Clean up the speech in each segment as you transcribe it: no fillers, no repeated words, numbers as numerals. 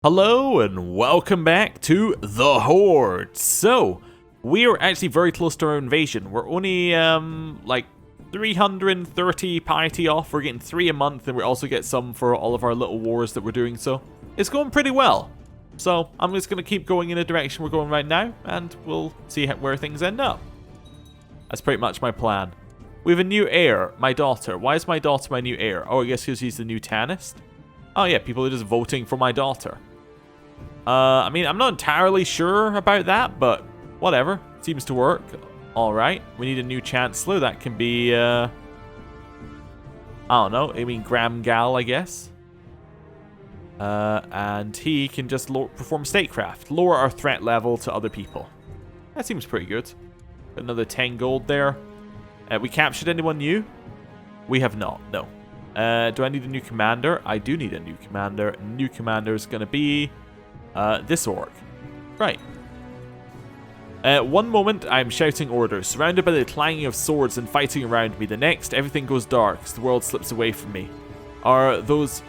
Hello and welcome back to the Horde. So, we are actually very close to our invasion. We're only like 330 piety off. We're getting 3 a month, and we also get some for all of our little wars that we're doing. So, it's going pretty well. So, I'm just going to keep going in the direction we're going right now, and we'll see where things end up. That's pretty much my plan. We have a new heir, my daughter. Why is my daughter my new heir? Oh, I guess because she's the new Tanist? Oh yeah, people are just voting for my daughter. I mean, I'm not entirely sure about that, but whatever. Seems to work. Alright, we need a new Chancellor. That can be, I don't know. I mean, Graham Gal, I guess. And he can just perform statecraft. Lower our threat level to other people. That seems pretty good. Another 10 gold there. We captured anyone new? We have not, no. Do I need a new commander? I do need a new commander. New commander is going to be this orc. Right. One moment, I am shouting orders, surrounded by the clanging of swords and fighting around me. The next, everything goes dark as the world slips away from me. Are those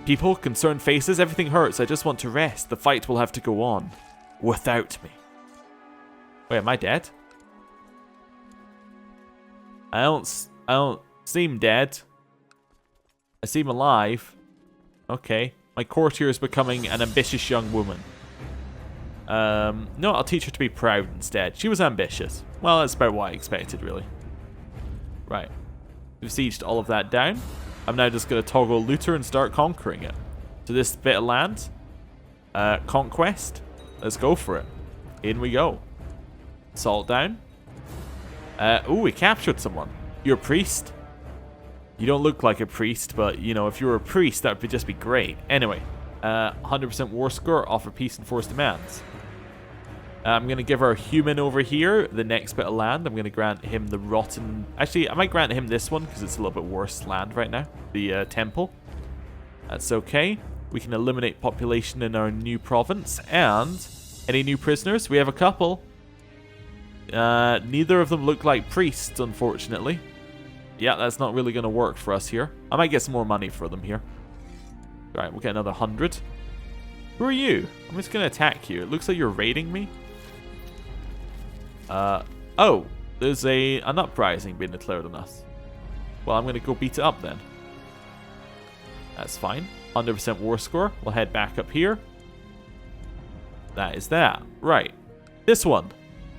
people, concerned faces? Everything hurts. I just want to rest. The fight will have to go on. Without me. Wait, am I dead? I don't seem dead. I seem alive. Okay. My courtier is becoming an ambitious young woman. No, I'll teach her to be proud instead. She was ambitious. Well, that's about what I expected, really. Right. We've sieged all of that down. I'm now just going to toggle looter and start conquering it. So this bit of land. Conquest. Let's go for it. In we go. Salt down. Ooh, we captured someone. You're a priest? You don't look like a priest, but, you know, if you were a priest, that would just be great. Anyway, 100% war score, offer peace and force demands. I'm going to give our human over here the next bit of land. I'm going to grant him the rotten... Actually, I might grant him this one, because it's a little bit worse land right now. The temple. That's okay. We can eliminate population in our new province. And any new prisoners? We have a couple. Neither of them look like priests, unfortunately. Yeah, that's not really going to work for us here. I might get some more money for them here. Alright, we'll get another 100. Who are you? I'm just going to attack you. It looks like you're raiding me. Oh, there's an uprising being declared on us. Well, I'm going to go beat it up then. That's fine. 100% war score. We'll head back up here. That is that. Right. This one.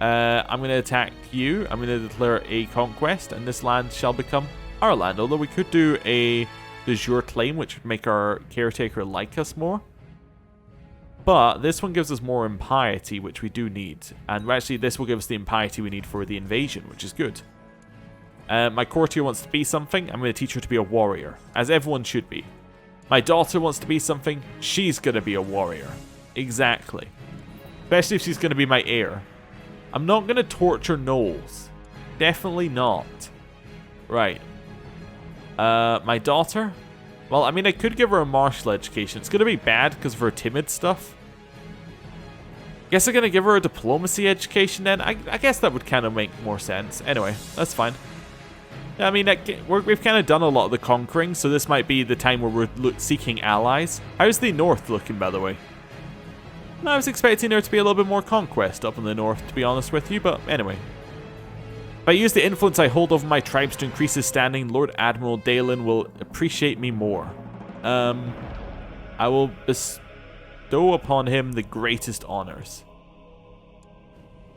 I'm going to attack you. I'm going to declare a conquest, and this land shall become our land. Although we could do a de jure claim, which would make our caretaker like us more. But this one gives us more impiety, which we do need. And actually, this will give us the impiety we need for the invasion, which is good. My courtier wants to be something. I'm going to teach her to be a warrior, as everyone should be. My daughter wants to be something. She's going to be a warrior. Exactly. Especially if she's going to be my heir. I'm not going to torture gnolls. Definitely not. Right. My daughter? Well, I mean, I could give her a martial education. It's going to be bad because of her timid stuff. Guess I'm going to give her a diplomacy education then. I guess that would kind of make more sense. Anyway, that's fine. I mean, we've kind of done a lot of the conquering, so this might be the time where we're seeking allies. How's the north looking, by the way? I was expecting there to be a little bit more conquest up in the north, to be honest with you, but anyway. If I use the influence I hold over my tribes to increase his standing, Lord Admiral Dalen will appreciate me more. I will bestow upon him the greatest honors.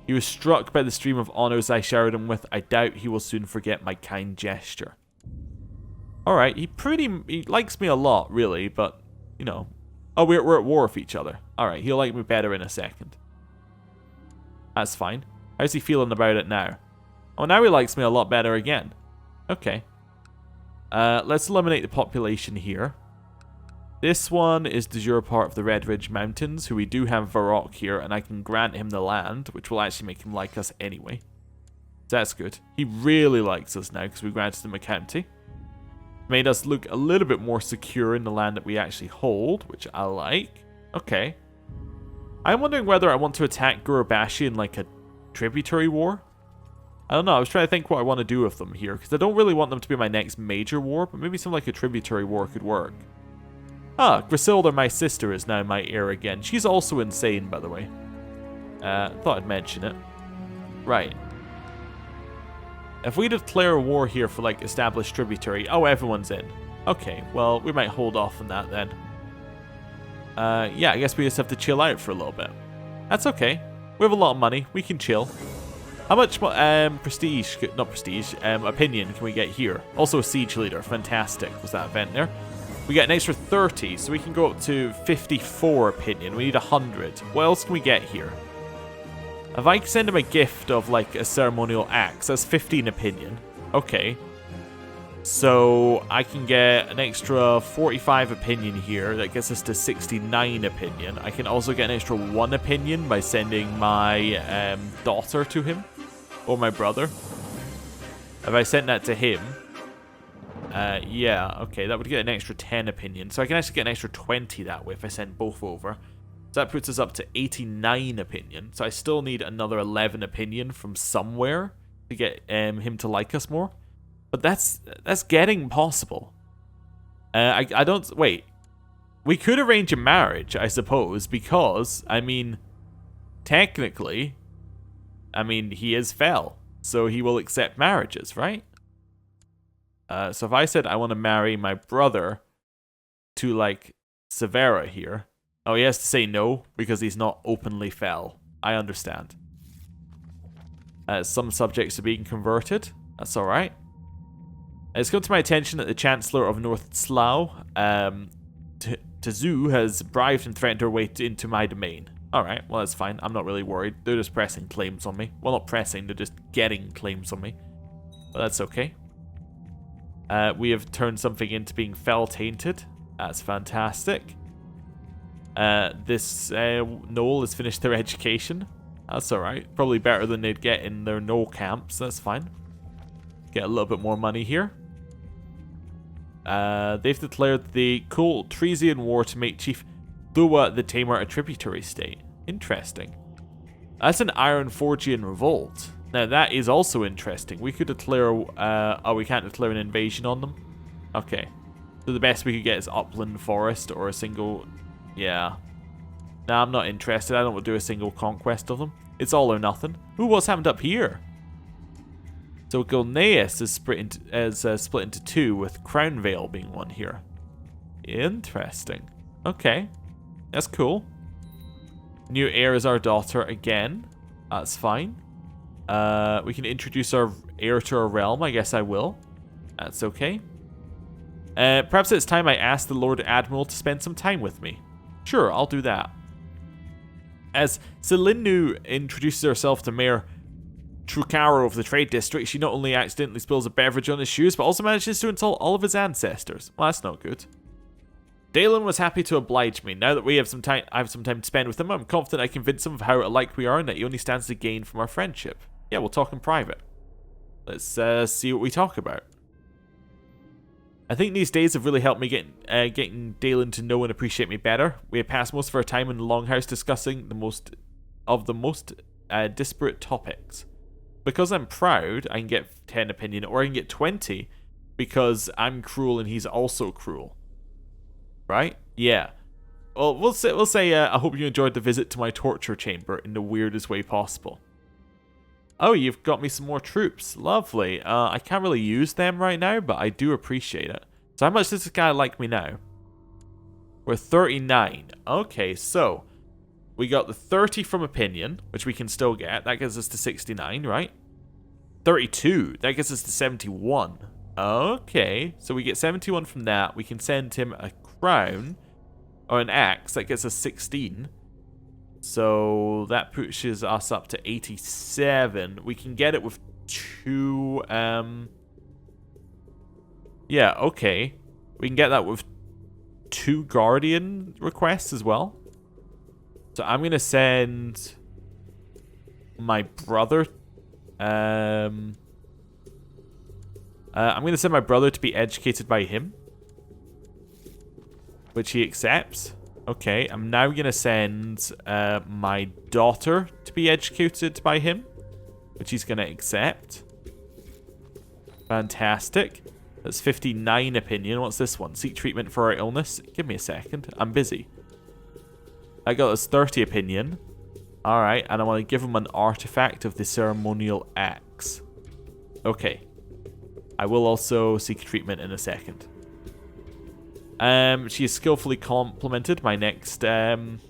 He was struck by the stream of honors I showered him with. I doubt he will soon forget my kind gesture. Alright, he likes me a lot, really, but, you know. Oh, we're at war with each other. Alright, he'll like me better in a second. That's fine. How's he feeling about it now? Oh, now he likes me a lot better again. Okay. Let's eliminate the population here. This one is de jure part of the Red Ridge Mountains, who we do have Varrock here, and I can grant him the land, which will actually make him like us anyway. So that's good. He really likes us now, because we granted him a county. Made us look a little bit more secure in the land that we actually hold, which I like. Okay. I'm wondering whether I want to attack Gurubashi in like a tributary war. I don't know, I was trying to think what I want to do with them here, because I don't really want them to be my next major war, but maybe something like a tributary war could work. Ah, Griselda, my sister, is now my heir again. She's also insane, by the way. Thought I'd mention it. Right. If we declare war here for, like, established tributary... Oh, everyone's in. Okay, well, we might hold off on that then. Yeah, I guess we just have to chill out for a little bit. That's okay. We have a lot of money. We can chill. How much prestige... Not prestige. Opinion can we get here? Also a siege leader. Fantastic. Was that event there? We get an extra 30, so we can go up to 54 opinion. We need 100. What else can we get here? If I send him a gift of, like, a ceremonial axe, that's 15 opinion. Okay. So, I can get an extra 45 opinion here. That gets us to 69 opinion. I can also get an extra 1 opinion by sending my daughter to him. Or my brother. If I sent that to him... yeah, okay, that would get an extra 10 opinion. So I can actually get an extra 20 that way if I send both over. So that puts us up to 89 opinion. So I still need another 11 opinion from somewhere to get him to like us more. But that's getting possible. I don't... Wait. We could arrange a marriage, I suppose, because, I mean, technically, I mean, he is Fel. So he will accept marriages, right? So if I said I want to marry my brother to, like, Severa here. Oh, he has to say no because he's not openly Fel. I understand. Some subjects are being converted. That's alright. It's come to my attention that the Chancellor of North Slough, Tzu, has bribed and threatened her way into my domain. Alright, well that's fine. I'm not really worried. They're just pressing claims on me. Well, not pressing, they're just getting claims on me. But that's okay. We have turned something into being Fel-tainted. That's fantastic. This Knoll has finished their education. That's alright. Probably better than they'd get in their Knoll camps. That's fine. Get a little bit more money here. They've declared the cool Tresian War to make Chief Dua the Tamer a tributary state. Interesting. That's an Ironforgian revolt. Now that is also interesting. We could declare... oh, we can't declare an invasion on them? Okay. So the best we could get is Upland Forest or a single... Yeah. Nah, I'm not interested. I don't want to do a single conquest of them. It's all or nothing. Ooh, what's happened up here? So Gilneas is split into two, with Crown Vale being one here. Interesting. Okay. That's cool. New heir is our daughter again. That's fine. We can introduce our heir to our realm. I guess I will. That's okay. Perhaps it's time I ask the Lord Admiral to spend some time with me. Sure, I'll do that. As Selinu introduces herself to Mayor Trucaro of the Trade District, she not only accidentally spills a beverage on his shoes, but also manages to insult all of his ancestors. Well, that's not good. Dalen was happy to oblige me. Now that I have some time to spend with him, I'm confident I convince him of how alike we are and that he only stands to gain from our friendship. Yeah, we'll talk in private. Let's see what we talk about. I think these days have really helped me getting Dalen to know and appreciate me better. We have passed most of our time in the Longhouse discussing the most disparate topics. Because I'm proud, I can get 10 opinion, or I can get 20 because I'm cruel and he's also cruel. Right? Yeah. Well, we'll say I hope you enjoyed the visit to my torture chamber in the weirdest way possible. Oh, you've got me some more troops. Lovely. I can't really use them right now, but I do appreciate it. So how much does this guy like me now? We're 39. Okay, so we got the 30 from opinion, which we can still get. That gets us to 69, right? 32. That gets us to 71. Okay, so we get 71 from that. We can send him a crown or an axe. That gets us 16. So that pushes us up to 87. We can get it with 2... yeah, okay. We can get that with 2 Guardian requests as well. So I'm going to send my brother... I'm going to send my brother to be educated by him. Which he accepts. Okay, I'm now going to send my daughter to be educated by him, which he's going to accept. Fantastic. That's 59 opinion. What's this one? Seek treatment for our illness. Give me a second. I'm busy. I got this 30 opinion. Alright, and I want to give him an artifact of the ceremonial axe. Okay. I will also seek treatment in a second. She has skillfully complemented my next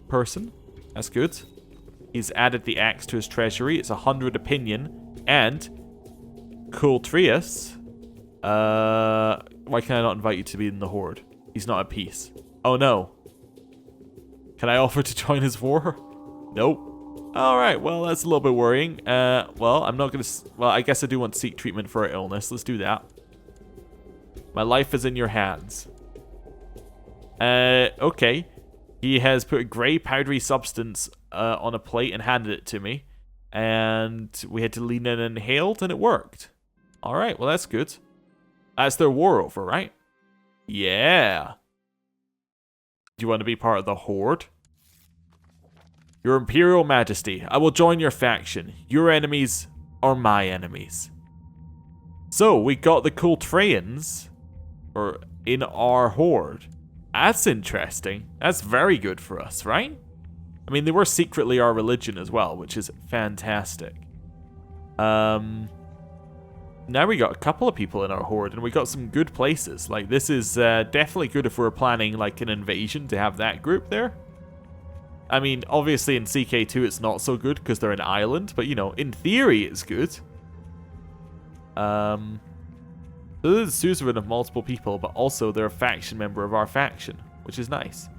person. That's good. He's added the axe to his treasury. It's 100 opinion. And Coultrius. Why can I not invite you to be in the Horde? He's not at peace. Oh no. Can I offer to join his war? Nope. Alright, well, that's a little bit worrying. Well, I'm not gonna... Well, I guess I do want to seek treatment for our illness. Let's do that. My life is in your hands. Okay. He has put a grey powdery substance on a plate and handed it to me. And we had to lean in and inhaled, and it worked. Alright, well, that's good. That's their war over, right? Yeah. Do you want to be part of the Horde? Your Imperial Majesty, I will join your faction. Your enemies are my enemies. So, we got the Coultrians in our Horde. That's interesting. That's very good for us, right? I mean, they were secretly our religion as well, which is fantastic. Now we got a couple of people in our Horde, and we got some good places. Like, this is definitely good if we're planning, like, an invasion to have that group there. I mean, obviously in CK2 it's not so good because they're an island, but, you know, in theory it's good. So this is a suzerain of multiple people, but also they're a faction member of our faction, which is nice.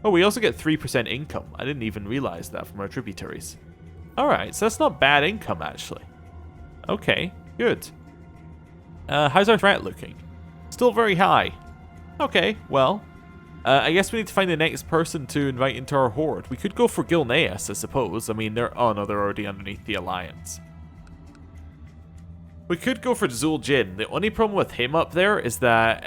Oh, we also get 3% income. I didn't even realize that from our tributaries. Alright, so that's not bad income, actually. Okay, good. How's our threat looking? Still very high. Okay, well... I guess we need to find the next person to invite into our Horde. We could go for Gilneas, I suppose. I mean, they're already underneath the Alliance. We could go for Zul'jin. The only problem with him up there is that,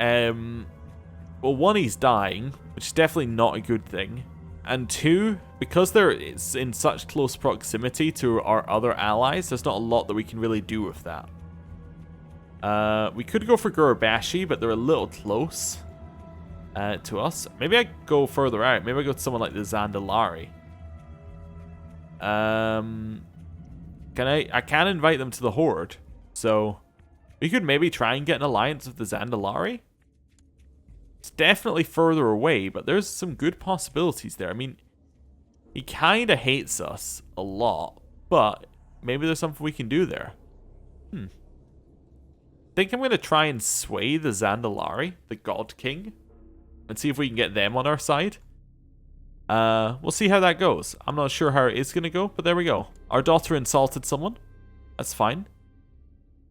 well, one, he's dying, which is definitely not a good thing. And two, because it's in such close proximity to our other allies, there's not a lot that we can really do with that. We could go for Gurabashi, but they're a little close. To us. Maybe I go further out. Maybe I go to someone like the Zandalari. I can invite them to the Horde. So we could maybe try and get an alliance with the Zandalari. It's definitely further away, but there's some good possibilities there. I mean, he kind of hates us a lot, but maybe there's something we can do there. I think I'm going to try and sway the Zandalari, the God King, and see if we can get them on our side. We'll see how that goes. I'm not sure how it is going to go, but there we go. Our daughter insulted someone. That's fine.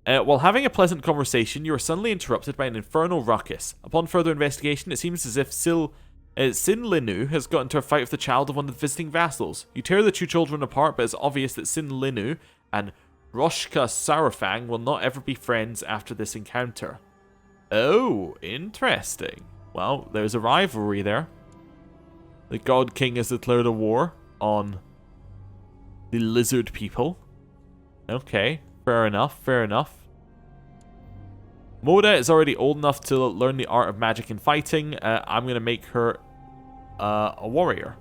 While having a pleasant conversation, you are suddenly interrupted by an infernal ruckus. Upon further investigation, it seems as if Sin Linu has got into a fight with the child of one of the visiting vassals. You tear the two children apart, but it's obvious that Sin Linu and Roshka Sarafang will not ever be friends after this encounter. Oh, interesting. Well, there's a rivalry there. The God King has declared a war on the lizard people. Okay, fair enough, fair enough. Moda is already old enough to learn the art of magic and fighting. I'm going to make her a warrior.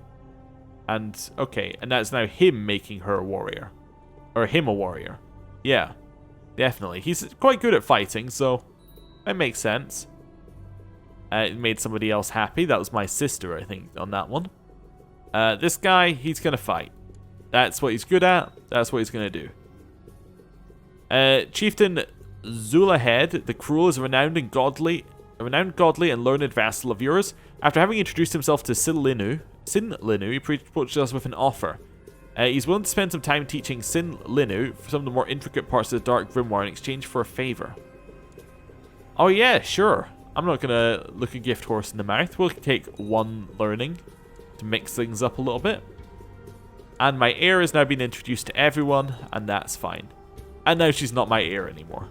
And, okay, and that's now him making her a warrior. Or him a warrior. Yeah, definitely. He's quite good at fighting, so that makes sense. It made somebody else happy. That was my sister, I think, on that one. This guy, he's going to fight. That's what he's good at. That's what he's going to do. Chieftain Zulahed, the Cruel, is a renowned godly and learned vassal of yours. After having introduced himself to Sin Linu, he approached us with an offer. He's willing to spend some time teaching Sin Linu for some of the more intricate parts of the Dark Grimoire in exchange for a favor. Oh yeah, sure. I'm not going to look a gift horse in the mouth. We'll take one learning to mix things up a little bit. And my heir has now been introduced to everyone, and that's fine. And now she's not my heir anymore.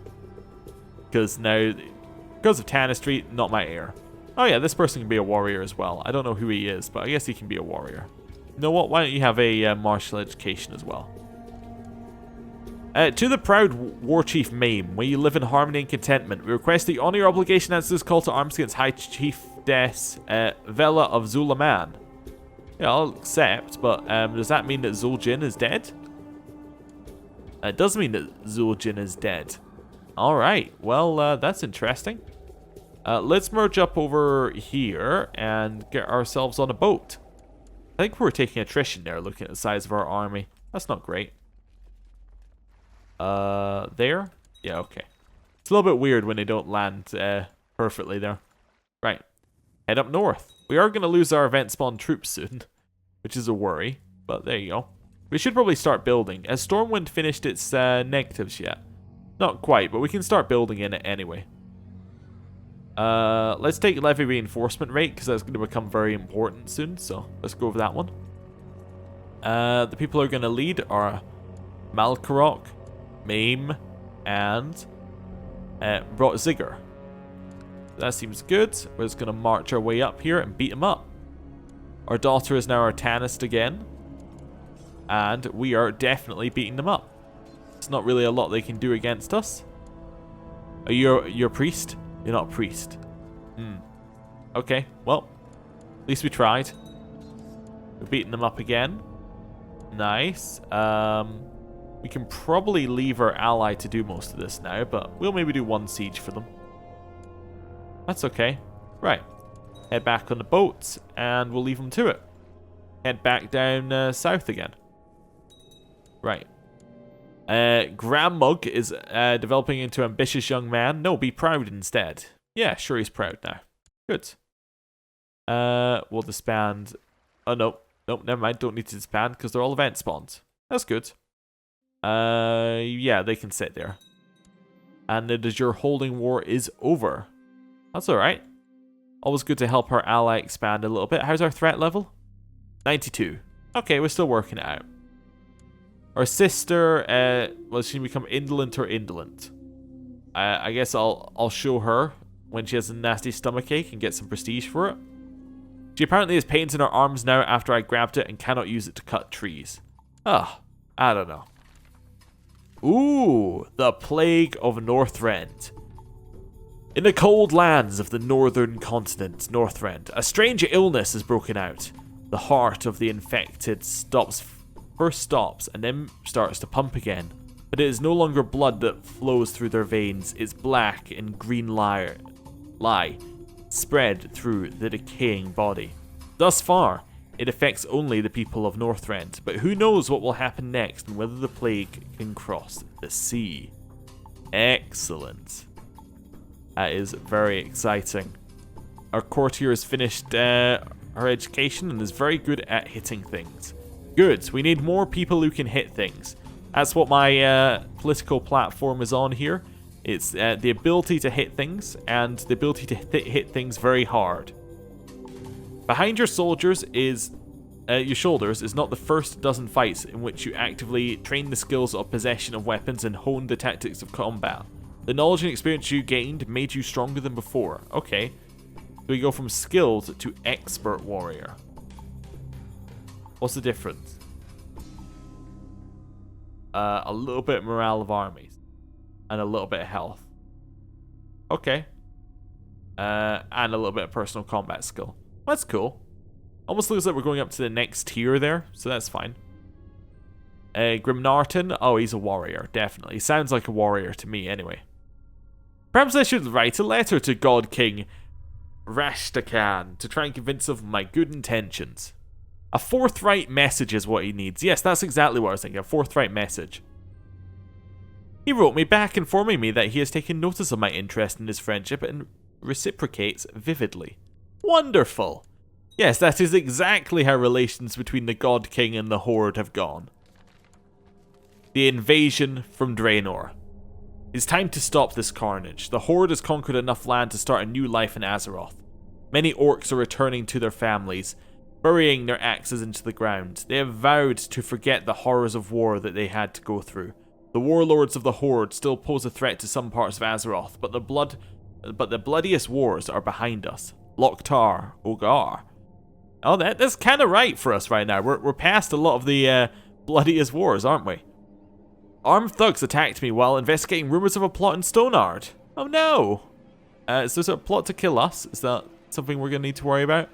Because of Tanistry, not my heir. Oh yeah, this person can be a warrior as well. I don't know who he is, but I guess he can be a warrior. You know what? Why don't you have a martial education as well? To the proud War Chief Mame, may you live in harmony and contentment. We request that you honor your obligation as this call to arms against High Chiefess Vela of Zulaman. Yeah, I'll accept, but does that mean that Zul'jin is dead? It does mean that Zul'jin is dead. Alright, well, that's interesting. Let's merge up over here and get ourselves on a boat. I think we're taking attrition there, looking at the size of our army. That's not great. There? Yeah, okay. It's a little bit weird when they don't land perfectly there. Right. Head up north. We are going to lose our event spawn troops soon, which is a worry, but there you go. We should probably start building. Has Stormwind finished its negatives yet? Not quite, but we can start building in it anyway. Let's take levy reinforcement rate, because that's going to become very important soon, so let's go over that one. The people who are going to lead are Malkarok, Mame, and Brotzigger. That seems good. We're just going to march our way up here and beat him up. Our daughter is now our Tanist again, and we are definitely beating them up. It's not really a lot they can do against us. Are you a priest? You're not a priest. Okay, well, at least we tried. We're beating them up again. Nice. We can probably leave our ally to do most of this now, but we'll maybe do one siege for them. That's okay. Right. Head back on the boat, and we'll leave them to it. Head back down south again. Right. Grammug is developing into an ambitious young man. No, be proud instead. Yeah, sure, he's proud now. Good. We'll disband. Oh, no. Nope, never mind. Don't need to disband because they're all event spawns. That's good. Yeah, they can sit there. And the de jure holding war is over. That's alright. Always good to help our ally expand a little bit. How's our threat level? 92. Okay, we're still working it out. Our sister, well, she can become indolent or indolent. I guess I'll show her when she has a nasty stomachache and get some prestige for it. She apparently has pains in her arms now after I grabbed it and cannot use it to cut trees. Ah, I don't know. Ooh, the Plague of Northrend. In the cold lands of the northern continent, Northrend, a strange illness has broken out. The heart of the infected first stops and then starts to pump again. But it is no longer blood that flows through their veins. It's black and green lye spread through the decaying body. Thus far, it affects only the people of Northrend, but who knows what will happen next and whether the plague can cross the sea. Excellent. That is very exciting. Our courtier has finished her education and is very good at hitting things. Good. We need more people who can hit things. That's what my political platform is on here. It's the ability to hit things and the ability to hit things very hard. Behind your soldiers is your shoulders is not the first dozen fights in which you actively train the skills of possession of weapons and hone the tactics of combat. The knowledge and experience you gained made you stronger than before. Okay. So we go from skilled to expert warrior. What's the difference? A little bit of morale of armies. And a little bit of health. Okay. And a little bit of personal combat skill. That's cool. Almost looks like we're going up to the next tier there, so that's fine. Grimnarton. Oh, he's a warrior, definitely. He sounds like a warrior to me, anyway. Perhaps I should write a letter to God King Rashtakan to try and convince him of my good intentions. A forthright message is what he needs. Yes, that's exactly what I was thinking. A forthright message. He wrote me back informing me that he has taken notice of my interest in his friendship and reciprocates vividly. Wonderful. Yes, that is exactly how relations between the God King and the Horde have gone. The invasion from Draenor. It's time to stop this carnage. The Horde has conquered enough land to start a new life in Azeroth. Many orcs are returning to their families, burying their axes into the ground. They have vowed to forget the horrors of war that they had to go through. The warlords of the Horde still pose a threat to some parts of Azeroth, but the bloodiest wars are behind us. Loktar, Ogar. Oh, that's kind of right for us right now. We're past a lot of the bloodiest wars, aren't we? Armed thugs attacked me while investigating rumors of a plot in Stonard. Oh no! Is there a plot to kill us? Is that something we're going to need to worry about?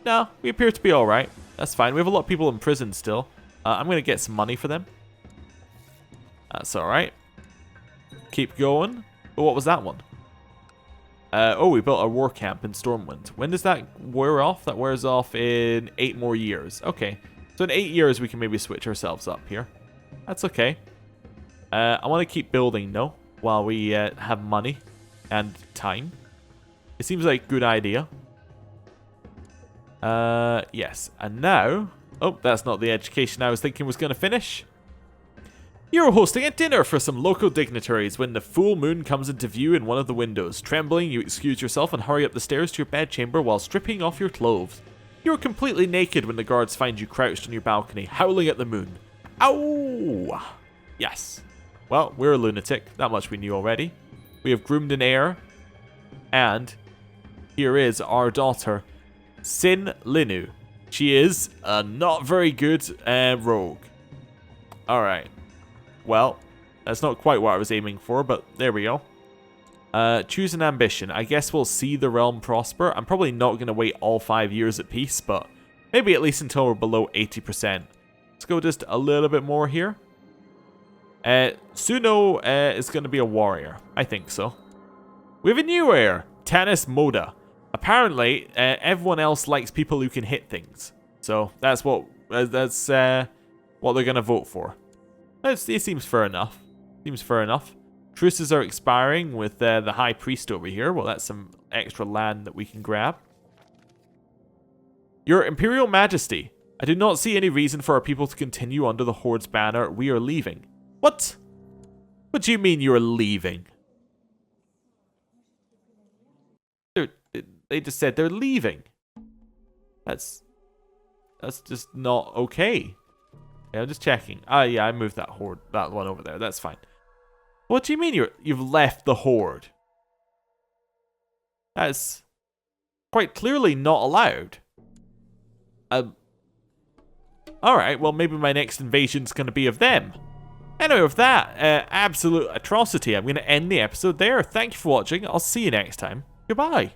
No, we appear to be alright. That's fine. We have a lot of people in prison still. I'm going to get some money for them. That's alright. Keep going. Oh, what was that one? Oh, we built a war camp in Stormwind. When does that wear off? That wears off in 8 more years. Okay. So in 8 years, we can maybe switch ourselves up here. That's okay. I want to keep building, though, while we have money and time. It seems like a good idea. Yes. And now... Oh, that's not the education I was thinking was going to finish. You're hosting a dinner for some local dignitaries when the full moon comes into view in one of the windows. Trembling, you excuse yourself and hurry up the stairs to your bedchamber while stripping off your clothes. You're completely naked when the guards find you crouched on your balcony, howling at the moon. Ow! Yes. Well, we're a lunatic. That much we knew already. We have groomed an heir. And here is our daughter, Sin Linu. She is a not very good rogue. Alright. Well, that's not quite what I was aiming for, but there we go. Choose an ambition. I guess we'll see the realm prosper. I'm probably not going to wait all 5 years at peace, but maybe at least until we're below 80%. Let's go just a little bit more here. Suno is going to be a warrior. I think so. We have a new heir, Tanis Moda. Apparently, everyone else likes people who can hit things. So that's what they're going to vote for. It seems fair enough. Seems fair enough. Truces are expiring with the High Priest over here. Well, that's some extra land that we can grab. Your Imperial Majesty, I do not see any reason for our people to continue under the Horde's banner. We are leaving. What? What do you mean you are leaving? They just said they're leaving. That's just not okay. Yeah, I'm just checking. Ah, yeah, I moved that one over there. That's fine. What do you mean you've left the Horde? That's quite clearly not allowed. Alright, well maybe my next invasion's going to be of them. Anyway, with that absolute atrocity, I'm going to end the episode there. Thank you for watching. I'll see you next time. Goodbye.